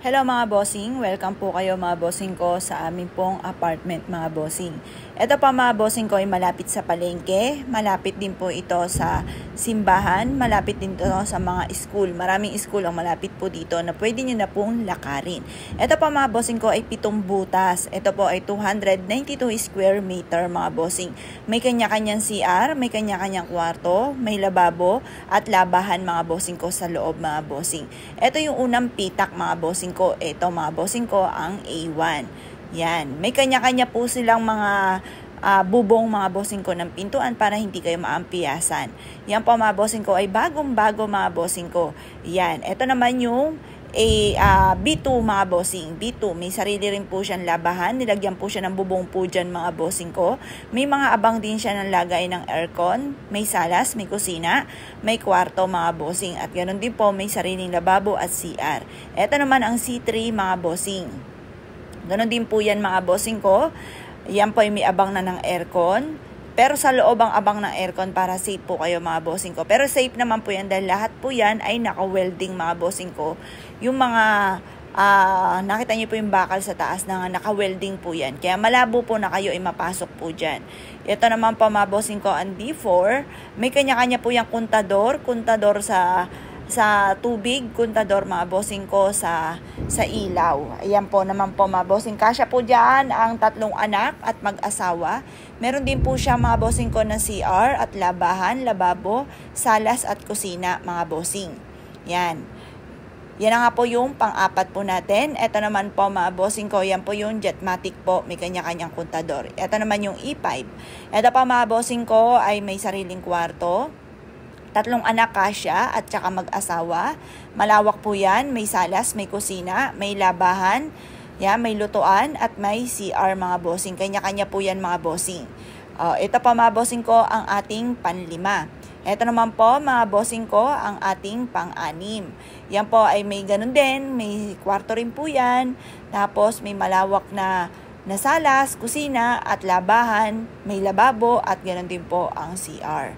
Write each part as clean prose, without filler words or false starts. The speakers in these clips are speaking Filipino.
Hello mga bossing, welcome po kayo mga bossing ko sa aming pong apartment mga bossing. Ito pa mga bossing ko ay malapit sa palengke, malapit din po ito sa simbahan, malapit din ito sa mga school. Maraming school ang malapit po dito na pwede nyo na pong lakarin. Ito pa mga bossing ko ay 7 butas. Ito po ay 292 square meter mga bossing. May kanya-kanyang CR, may kanya-kanyang kwarto, may lababo at labahan mga bossing ko sa loob mga bossing. Ito yung unang pitak mga bossing ko. Ito mga bossing ko ang A1. Yan. May kanya-kanya po silang mga bubong mga bossing ko ng pintuan para hindi kayo maampiyasan. Yan po mga bossing ko ay bagong-bago mga bossing ko. Yan. Ito naman yung B2 mga bossing. B2, may sarili rin po siyang labahan. Nilagyan po siya ng bubong po dyan mga bossing ko. May mga abang din siya ng lagay ng aircon. May salas, may kusina, may kwarto mga bossing. At ganoon din po may sariling lababo at CR. Ito naman ang C3 mga bossing. Ganoon din po yan mga bossing ko. Yan po ay may abang na ng aircon. Pero sa loob ang abang ng aircon para safe po kayo mga bossing ko. Pero safe naman po yan dahil lahat po yan ay naka-welding mga bossing ko. Yung mga nakita niyo po yung bakal sa taas na naka-welding po yan. Kaya malabo po na kayo ay mapasok po dyan. Ito naman po mga bossing ko ang D4. May kanya-kanya po yung kontador sa tubig, kontador mga bossing ko sa ilaw. Ayan po naman po mga bossing. Kasya po dyan ang 3 anak at mag-asawa. Meron din po siya mga bossing ko ng CR at labahan, lababo, salas at kusina mga bossing. Yan. Yan na nga po yung pang-apat po natin. Ito naman po mga bossing ko, yan po yung Jetmatic po. May kanya-kanyang kontador. Ito naman yung E5. Ito pa mga bossing ko ay may sariling kwarto. 3 anak kasya at saka mag-asawa. Malawak po yan. May salas, may kusina, may labahan, yan, may lutuan at may CR mga bossing. Kanya-kanya po yan mga bossing. Ito pa mga bossing ko ang ating panlima. Ito naman po mga bossing ko ang ating pang-anim. Yan po ay may ganun din. May kwarto rin po yan. Tapos may malawak na salas, kusina at labahan. May lababo at ganun din po ang CR.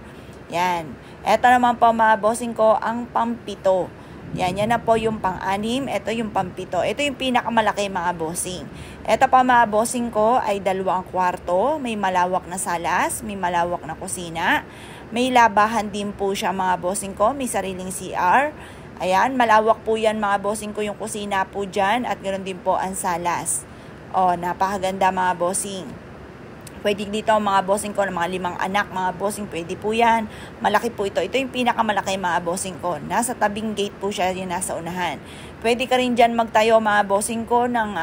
Yan. Ito naman po mga bossing ko ang pang-7. Yan na po yung pang-6. Ito yung pang-7. Ito yung pinakamalaki mga bossing. Ito pa mga bossing ko ay 2 kwarto. May malawak na salas, may malawak na kusina. May labahan din po siya mga bossing ko. May sariling CR. Ayan, malawak po yan mga bossing ko yung kusina po dyan. At ganoon din po ang salas. Napakaganda mga bossing. Pwede dito mga bossing ko ng mga 5 anak, mga bossing, pwede po yan. Malaki po ito. Ito yung pinakamalaki mga bossing ko. Nasa tabing gate po siya, yung nasa unahan. Pwede ka rin dyan magtayo mga bossing ko ng